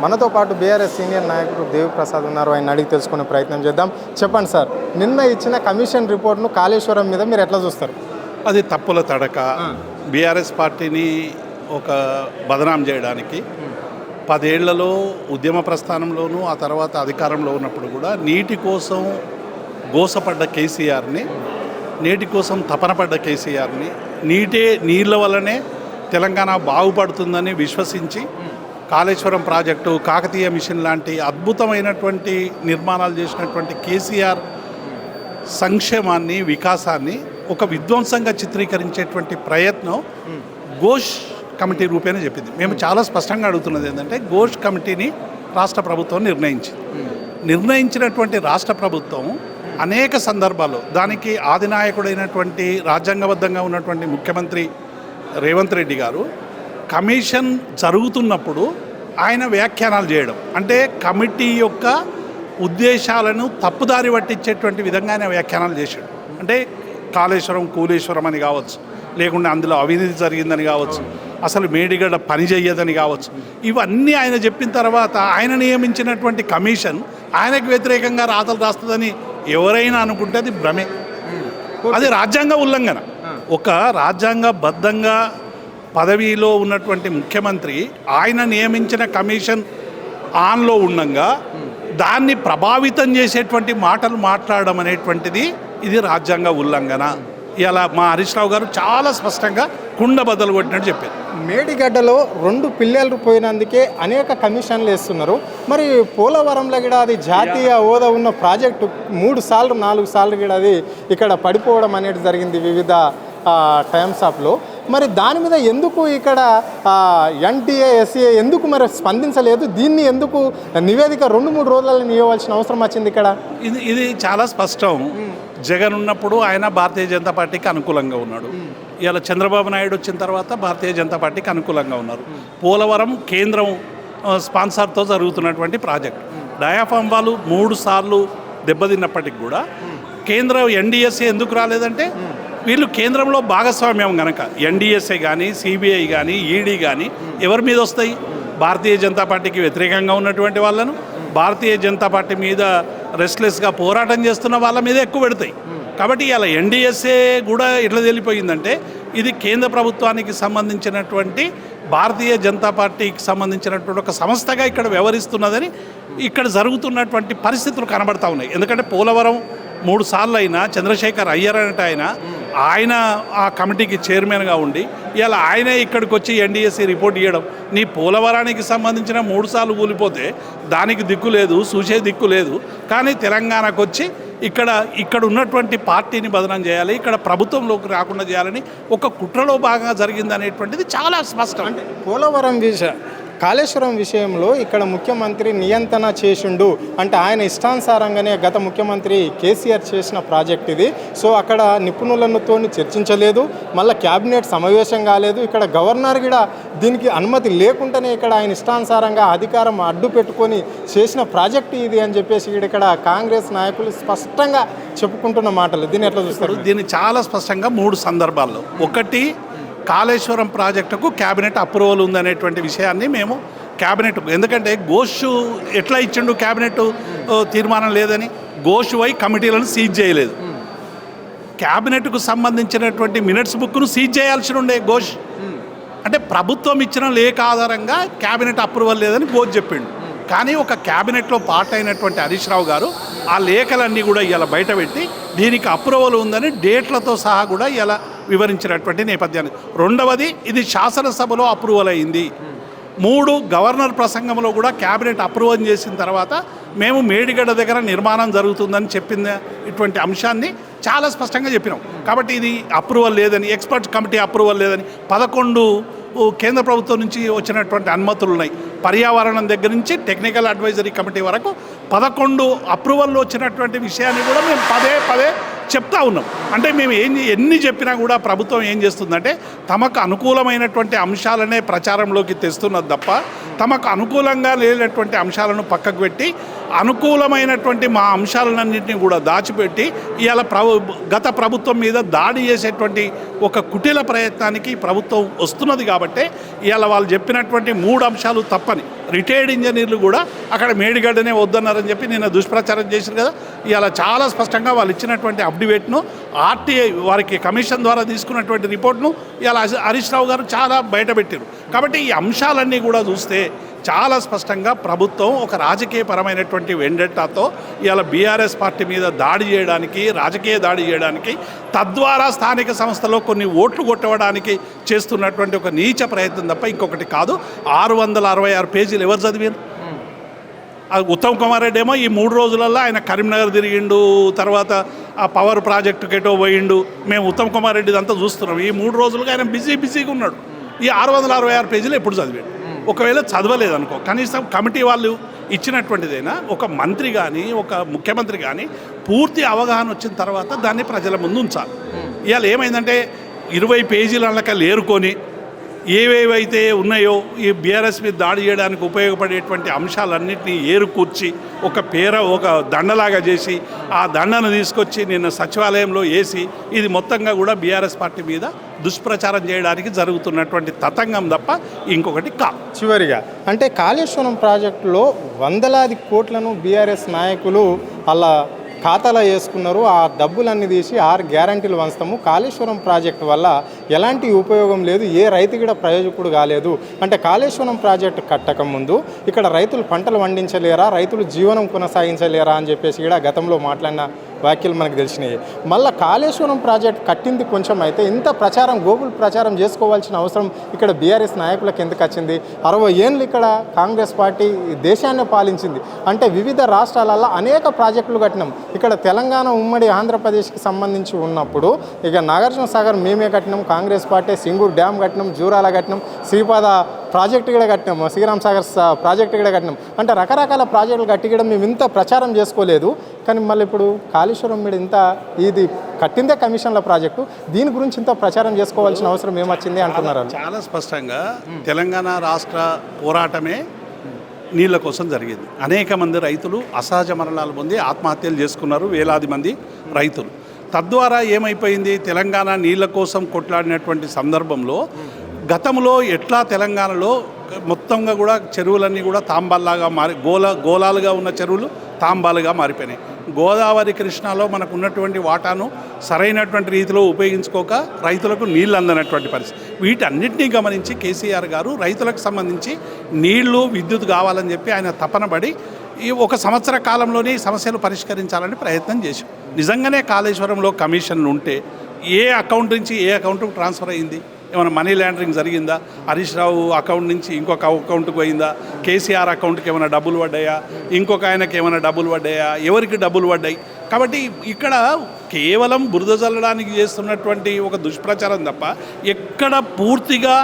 మనతో పాటు BRS senior నాయకుడు దేవిప్రసాద్ ఉన్నారు. ఆయన అడిగి తెలుసుకునే ప్రయత్నం చేద్దాం. చెప్పండి సార్, నిన్న ఇచ్చిన కమిషన్ రిపోర్ట్ను కాళేశ్వరం మీద మీరు ఎట్లా చూస్తారు? అది తప్పుల తడక. బీఆర్ఎస్ పార్టీని ఒక బదనాం చేయడానికి 10 ఏళ్లలో ఉద్యమ ప్రస్థానంలోనూ ఆ తర్వాత అధికారంలో ఉన్నప్పుడు కూడా నీటి కోసం గోసపడ్డ కేసీఆర్ని, నీటి కోసం తపన పడ్డ కేసీఆర్ని, నీళ్ళ వల్లనే తెలంగాణ బాగుపడుతుందని విశ్వసించి కాళేశ్వరం ప్రాజెక్టు, కాకతీయ మిషన్ లాంటి అద్భుతమైనటువంటి నిర్మాణాలు చేసినటువంటి కేసీఆర్ సంక్షేమాన్ని, వికాసాన్ని ఒక విధ్వంసంగా చిత్రీకరించేటువంటి ప్రయత్నం ఘోష్ కమిటీ రూపేణ చెప్పింది. మేము చాలా స్పష్టంగా అడుగుతున్నది ఏంటంటే, ఘోష్ కమిటీని రాష్ట్ర ప్రభుత్వం నిర్ణయించినటువంటి రాష్ట్ర ప్రభుత్వం అనేక సందర్భాల్లో దానికి ఆదినాయకుడైనటువంటి రాజ్యాంగబద్ధంగా ఉన్నటువంటి ముఖ్యమంత్రి రేవంత్ రెడ్డి గారు కమిషన్ జరుగుతున్నప్పుడు ఆయన వ్యాఖ్యానాలు చేయడం, అంటే కమిటీ యొక్క ఉద్దేశాలను తప్పుదారి పట్టించేటువంటి విధంగా ఆయన వ్యాఖ్యానాలు చేశాడు. అంటే కాళేశ్వరం కూలేశ్వరం అని కావచ్చు, లేకుంటే అందులో అవినీతి జరిగిందని కావచ్చు, అసలు మేడిగడ్డ పని చెయ్యదని కావచ్చు. ఇవన్నీ ఆయన చెప్పిన తర్వాత ఆయన నియమించినటువంటి కమిషన్ ఆయనకు వ్యతిరేకంగా రాతలు రాస్తుందని ఎవరైనా అనుకుంటే అది భ్రమే. అది రాజ్యాంగ ఉల్లంఘన. ఒక రాజ్యాంగబద్ధంగా పదవిలో ఉన్నటువంటి ముఖ్యమంత్రి ఆయన నియమించిన కమిషన్ ఆన్లో ఉండగా దాన్ని ప్రభావితం చేసేటువంటి మాటలు మాట్లాడడం అనేటువంటిది ఇది రాజ్యాంగ ఉల్లంఘన. ఇలా మా హరీష్ రావు గారు చాలా స్పష్టంగా కుండ బద్దలు కొట్టినట్టు చెప్పారు. మేడిగడ్డలో 2 పిల్లలు పోయినందుకే అనేక కమిషన్లు వేస్తున్నారు. మరి పోలవరంలో కూడా అది జాతీయ హోదా ఉన్న ప్రాజెక్టు 3 సార్లు 4 సార్లు కూడా అది ఇక్కడ పడిపోవడం అనేది జరిగింది వివిధ టైమ్స్ ఆఫ్లో. మరి దాని మీద ఎందుకు ఇక్కడ ఎన్టీఏ ఎస్ఏ ఎందుకు మరి స్పందించలేదు? దీన్ని ఎందుకు నివేదిక 2-3 రోజులలో ఇవ్వాల్సిన అవసరం వచ్చింది ఇక్కడ? ఇది చాలా స్పష్టం. జగన్ ఉన్నప్పుడు ఆయన భారతీయ జనతా పార్టీకి అనుకూలంగా ఉన్నాడు. ఇలా చంద్రబాబు నాయుడు వచ్చిన తర్వాత భారతీయ జనతా పార్టీకి అనుకూలంగా ఉన్నారు. పోలవరం కేంద్రం స్పాన్సర్తో జరుగుతున్నటువంటి ప్రాజెక్ట్. డయాఫామ్ వాళ్ళు 3 సార్లు దెబ్బతిన్నప్పటికి కూడా కేంద్రం ఎన్డీఎస్ఏ ఎందుకు రాలేదంటే, వీళ్ళు కేంద్రంలో భాగస్వామ్యం కనుక ఎన్డీఎస్ఏ కానీ, సిబిఐ కానీ, ఈడీ కానీ ఎవరి మీద వస్తాయి? భారతీయ జనతా పార్టీకి వ్యతిరేకంగా ఉన్నటువంటి వాళ్ళను, భారతీయ జనతా పార్టీ మీద రెస్ట్లెస్గా పోరాటం చేస్తున్న వాళ్ళ మీద ఎక్కువ పెడతాయి. కాబట్టి ఇలా ఎన్డీఎస్ఏ కూడా ఎట్లా తెలిపోయిందంటే, ఇది కేంద్ర ప్రభుత్వానికి సంబంధించినటువంటి భారతీయ జనతా పార్టీకి సంబంధించినటువంటి ఒక సంస్థగా ఇక్కడ వ్యవహరిస్తున్నదని ఇక్కడ జరుగుతున్నటువంటి పరిస్థితులు కనబడతా ఉన్నాయి. ఎందుకంటే పోలవరం 3 సార్లు అయినా చంద్రశేఖర్ అయ్యర్ అంటే ఆయన ఆ కమిటీకి చైర్మన్గా ఉండి ఇలా ఆయనే ఇక్కడికి వచ్చి ఎన్డీఎస్సీ రిపోర్ట్ ఇవ్వడం, నీ పోలవరానికి సంబంధించిన 3 సార్లు కూలిపోతే దానికి దిక్కు లేదు, చూసే దిక్కు లేదు. కానీ తెలంగాణకు వచ్చి ఇక్కడ ఉన్నటువంటి పార్టీని బదనం చేయాలి, ఇక్కడ ప్రభుత్వంలోకి రాకుండా చేయాలని ఒక కుట్రలో భాగంగా జరిగింది అనేటువంటిది చాలా స్పష్టం. అంటే పోలవరం కాళేశ్వరం విషయంలో ఇక్కడ ముఖ్యమంత్రి నియంత్రణ చేసిండు అంటే ఆయన ఇష్టానుసారంగానే గత ముఖ్యమంత్రి కేసీఆర్ చేసిన ప్రాజెక్ట్ ఇది. సో అక్కడ నిపుణులతో చర్చించలేదు, మళ్ళీ క్యాబినెట్ సమావేశం కాలేదు, ఇక్కడ గవర్నర్ కూడా దీనికి అనుమతి లేకుండానే ఇక్కడ ఆయన ఇష్టానుసారంగా అధికారం అడ్డు పెట్టుకొని చేసిన ప్రాజెక్ట్ ఇది అని చెప్పేసి ఇక్కడ కాంగ్రెస్ నాయకులు స్పష్టంగా చెప్పుకుంటున్న మాటలు. దీన్ని ఎట్లా చూస్తారు? దీన్ని చాలా స్పష్టంగా 3 సందర్భాల్లో. ఒకటి, కాళేశ్వరం ప్రాజెక్టుకు క్యాబినెట్ అప్రూవల్ ఉందనేటువంటి విషయాన్ని మేము క్యాబినెట్, ఎందుకంటే ఘోష్ ఎట్లా ఇచ్చిండు క్యాబినెట్ తీర్మానం లేదని, ఘోష్ వై కమిటీలను సీజ్ చేయలేదు. క్యాబినెట్కు సంబంధించినటువంటి మినిట్స్ బుక్ను సీజ్ చేయాల్సి ఉండే ఘోష్. అంటే ప్రభుత్వం ఇచ్చిన లేఖ ఆధారంగా క్యాబినెట్ అప్రూవల్ లేదని ఘోష్ చెప్పిండు. కానీ ఒక క్యాబినెట్లో పార్ట్ అయినటువంటి హరీష్ రావు గారు ఆ లేఖలన్నీ కూడా ఇలా బయటపెట్టి దీనికి అప్రూవల్ ఉందని డేట్లతో సహా కూడా ఇలా వివరించినటువంటి నేపథ్యాన్ని. రెండవది, ఇది శాసనసభలో అప్రూవల్ అయింది. 3, గవర్నర్ ప్రసంగంలో కూడా క్యాబినెట్ అప్రూవల్ చేసిన తర్వాత మేము మేడిగడ్డ దగ్గర నిర్మాణం జరుగుతుందని చెప్పిన ఇటువంటి అంశాన్ని చాలా స్పష్టంగా చెప్పినాం. కాబట్టి ఇది అప్రూవల్ లేదని, ఎక్స్పర్ట్ కమిటీ అప్రూవల్ లేదని, 11 కేంద్ర ప్రభుత్వం నుంచి వచ్చినటువంటి అనుమతులు ఉన్నాయి. పర్యావరణం దగ్గర నుంచి టెక్నికల్ అడ్వైజరీ కమిటీ వరకు 11 అప్రూవల్లో వచ్చినటువంటి విషయాన్ని కూడా మేము పదే చెప్తా ఉన్నాం. అంటే మేము ఎన్ని చెప్పినా కూడా ప్రభుత్వం ఏం చేస్తుందంటే, తమకు అనుకూలమైనటువంటి అంశాలనే ప్రచారంలోకి తెస్తున్నది తప్ప తమకు అనుకూలంగా లేనటువంటి అంశాలను పక్కకు పెట్టి అనుకూలమైనటువంటి మా అంశాలన్నింటినీ కూడా దాచిపెట్టి ఇవాళ గత ప్రభుత్వం మీద దాడి చేసేటువంటి ఒక కుటిల ప్రయత్నానికి ప్రభుత్వం వస్తున్నది కాబట్టి ఇవాళ వాళ్ళు చెప్పినటువంటి 3 అంశాలు తప్పని రిటైర్డ్ ఇంజనీర్లు కూడా అక్కడ మేడిగడ్డనే వద్దన్నారని చెప్పి నిన్న దుష్ప్రచారం చేశారు కదా. ఇవాళ చాలా స్పష్టంగా వాళ్ళు ఇచ్చినటువంటి అప్డేట్ను ఆర్టీఐ వారికి కమిషన్ ద్వారా తీసుకున్నటువంటి రిపోర్ట్ను ఇవాళ హరీష్ రావు గారు చాలా బయటపెట్టారు. కాబట్టి ఈ అంశాలన్నీ కూడా చూస్తే చాలా స్పష్టంగా ప్రభుత్వం ఒక రాజకీయపరమైనటువంటి వెండెట్టాతో ఇవాళ బీఆర్ఎస్ పార్టీ మీద దాడి చేయడానికి, రాజకీయ దాడి చేయడానికి, తద్వారా స్థానిక సంస్థలో కొన్ని ఓట్లు కొట్టడానికి చేస్తున్నటువంటి ఒక నీచ ప్రయత్నం తప్ప ఇంకొకటి కాదు. 666 పేజీలు ఎవరు చదివారు? ఉత్తమ్ కుమార్ రెడ్డి ఏమో ఈ 3 రోజులలో ఆయన కరీంనగర్ తిరిగిండు, తర్వాత ఆ పవర్ ప్రాజెక్టుకి ఎటో పోయిండు. మేము ఉత్తమ్ కుమార్ రెడ్డి అంతా చూస్తున్నాం. ఈ 3 రోజులుగా ఆయన బిజీగా ఉన్నాడు. ఈ 666 పేజీలు ఎప్పుడు చదివాడు? ఒకవేళ చదవలేదనుకో, కనీసం కమిటీ వాళ్ళు ఇచ్చినటువంటిదైనా ఒక మంత్రి కానీ ఒక ముఖ్యమంత్రి కానీ పూర్తి అవగాహన వచ్చిన తర్వాత దాన్ని ప్రజల ముందు ఉంచాలి. ఇవాళ ఏమైందంటే 20 పేజీలకి ఏరుకొని ఏవేవైతే ఉన్నాయో ఈ బీఆర్ఎస్ మీద దాడి చేయడానికి ఉపయోగపడేటువంటి అంశాలన్నింటినీ ఏరుకూర్చి ఒక దండలాగా చేసి ఆ దండను తీసుకొచ్చి నిన్న సచివాలయంలో వేసి ఇది మొత్తంగా కూడా బీఆర్ఎస్ పార్టీ మీద దుష్ప్రచారం చేయడానికి జరుగుతున్నటువంటి తతంగం తప్ప ఇంకొకటి కాదు. చివరిగా అంటే కాళేశ్వరం ప్రాజెక్టులో వందలాది కోట్లను బీఆర్ఎస్ నాయకులు అలా ఖాతాలో వేసుకున్నారు. ఆ డబ్బులన్నీ తీసి 6 గ్యారంటీలు వంచుతాము, కాళేశ్వరం ప్రాజెక్టు వల్ల ఎలాంటి ఉపయోగం లేదు, ఏ రైతు కూడా ప్రయోజకుడు కాలేదు. అంటే కాళేశ్వరం ప్రాజెక్టు కట్టక ముందు ఇక్కడ రైతులు పంటలు పండించలేరా, రైతులు జీవనం కొనసాగించలేరా అని చెప్పేసి కూడా గతంలో మాట్లాడిన వ్యాఖ్యలు మనకు తెలిసినాయి. మళ్ళీ కాళేశ్వరం ప్రాజెక్ట్ కట్టింది కొంచెం అయితే ఇంత ప్రచారం గోగుల్ ప్రచారం చేసుకోవాల్సిన అవసరం ఇక్కడ బీఆర్ఎస్ నాయకులకు ఎందుకు వచ్చింది? 60 ఏళ్ళు ఇక్కడ కాంగ్రెస్ పార్టీ దేశాన్ని పాలించింది. అంటే వివిధ రాష్ట్రాలలో అనేక ప్రాజెక్టులు కట్టినాం. ఇక్కడ తెలంగాణ ఉమ్మడి ఆంధ్రప్రదేశ్కి సంబంధించి ఉన్నప్పుడు ఇక నాగార్జున సాగర్ మేమే కట్టినాం, కాంగ్రెస్ పార్టీ సింగూర్ డ్యామ్ కట్టినాం, జూరాల కట్టినాం, శ్రీపాద ప్రాజెక్టు కూడా కట్టినాం, శ్రీరామ్ సాగర్ ప్రాజెక్టు కూడా కట్టినాం. అంటే రకరకాల ప్రాజెక్టులు కట్టి కూడా మేము ఇంత ప్రచారం చేసుకోలేదు. కానీ మళ్ళీ ఇప్పుడు కాళేశ్వరం మీద ఇంత ఇది కట్టిందే కమిషన్ల ప్రాజెక్టు, దీని గురించి ఇంత ప్రచారం చేసుకోవాల్సిన అవసరం ఏమొచ్చింది అంటున్నారు. చాలా స్పష్టంగా తెలంగాణ రాష్ట్ర పోరాటమే నీళ్ళ కోసం జరిగింది. అనేక మంది రైతులు అసహజ మరణాలు పొంది ఆత్మహత్యలు చేసుకున్నారు, వేలాది మంది రైతులు. తద్వారా ఏమైపోయింది, తెలంగాణ నీళ్ళ కోసం కొట్లాడినటువంటి సందర్భంలో గతంలో ఎట్లా తెలంగాణలో మొత్తంగా కూడా చెరువులన్నీ కూడా తాంబాల్లాగా గోళాలుగా ఉన్న చెరువులు తాంబాలుగా మారిపోయినాయి. గోదావరి కృష్ణాలో మనకు ఉన్నటువంటి వాటాను సరైనటువంటి రీతిలో ఉపయోగించుకోక రైతులకు నీళ్ళు అందనటువంటి పరిస్థితి. వీటన్నిటినీ గమనించి కేసీఆర్ గారు రైతులకు సంబంధించి నీళ్లు, విద్యుత్ కావాలని చెప్పి ఆయన తపనబడి ఈ 1 సంవత్సర కాలంలోనే ఈ సమస్యలు పరిష్కరించాలని ప్రయత్నం చేశాం. నిజంగానే కాళేశ్వరంలో కమిషన్లు ఉంటే ఏ అకౌంట్ నుంచి ఏ అకౌంట్కి ట్రాన్స్ఫర్ అయ్యింది? ఏమైనా మనీ లాండరింగ్ జరిగిందా? హరీష్ రావు అకౌంట్ నుంచి ఇంకొక అకౌంట్కి పోయిందా? కేసీఆర్ అకౌంట్కి ఏమైనా డబ్బులు పడ్డాయా? ఇంకొక ఆయనకి ఏమైనా డబ్బులు పడ్డాయా? ఎవరికి డబ్బులు పడ్డాయి? కాబట్టి ఇక్కడ కేవలం బురద చల్లడానికి చేస్తున్నటువంటి ఒక దుష్ప్రచారం తప్ప ఎక్కడ పూర్తిగా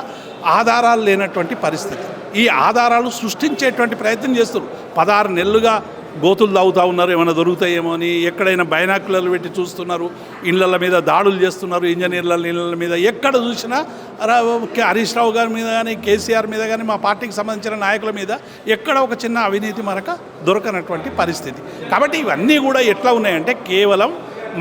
ఆధారాలు లేనటువంటి పరిస్థితి. ఈ ఆధారాలు సృష్టించేటువంటి ప్రయత్నం చేస్తున్నారు. 16 నెలలుగా గోతులు తాగుతూ ఉన్నారు, ఏమైనా దొరుకుతాయేమో అని. ఎక్కడైనా బైనాకులర్లు పెట్టి చూస్తున్నారు, ఇళ్ళ మీద దాడులు చేస్తున్నారు, ఇంజనీర్ల ఇళ్ళ మీద. ఎక్కడ చూసినా హరీష్ రావు గారి మీద కానీ కేసీఆర్ మీద కానీ మా పార్టీకి సంబంధించిన నాయకుల మీద ఎక్కడ ఒక చిన్న అవినీతి మరక దొరకనటువంటి పరిస్థితి. కాబట్టి ఇవన్నీ కూడా ఎట్లా ఉన్నాయంటే కేవలం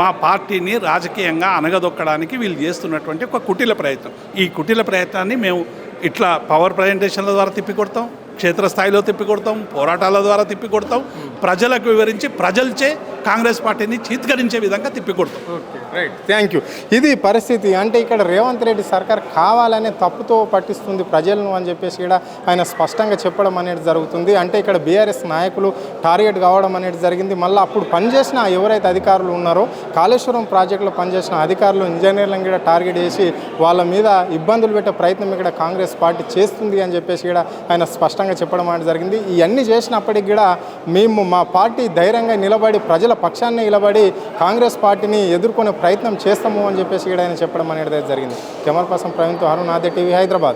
మా పార్టీని రాజకీయంగా అనగదొక్కడానికి వీళ్ళు చేస్తున్నటువంటి ఒక కుటిల ప్రయత్నం. ఈ కుటిల ప్రయత్నాన్ని మేము ఇట్లా పవర్ ప్రజెంటేషన్ల ద్వారా తిప్పికొడతాం, క్షేత్రస్థాయిలో తిప్పికొడతాం, పోరాటాల ద్వారా తిప్పికొడతాం, ప్రజలకు వివరించి ప్రజలచే కాంగ్రెస్ పార్టీని చీత్కరించే విధంగా తిప్పికొడతాం. Okay, right, thank you. ఇది పరిస్థితి. అంటే ఇక్కడ రేవంత్ రెడ్డి సర్కార్ కావాలనే తప్పుతో పట్టిస్తుంది ప్రజలను అని చెప్పేసి కూడా ఆయన స్పష్టంగా చెప్పడం అనేది జరుగుతుంది. అంటే ఇక్కడ బీఆర్ఎస్ నాయకులు టార్గెట్ కావడం అనేది జరిగింది. మళ్ళీ అప్పుడు పనిచేసిన ఎవరైతే అధికారులు ఉన్నారో కాళేశ్వరం ప్రాజెక్టులో పనిచేసిన అధికారులు, ఇంజనీర్లను కూడా టార్గెట్ చేసి వాళ్ళ మీద ఇబ్బందులు పెట్టే ప్రయత్నం ఇక్కడ కాంగ్రెస్ పార్టీ చేస్తుంది అని చెప్పేసి కూడా ఆయన స్పష్టంగా చెప్పడం అనేది జరిగింది. ఇవన్నీ చేసినప్పటికీ కూడా మేము మా పార్టీ ధైర్యంగా నిలబడి ప్రజల పక్షాన్ని నిలబడి కాంగ్రెస్ పార్టీని ఎదుర్కొనే ప్రయత్నం చేస్తాము అని చెప్పేసి కూడా ఆయన చెప్పడం అనేది జరిగింది. కెమెరా పర్సన్ ప్రవీణ్తో అరుణ్ ఆద్య టీవీ, హైదరాబాద్.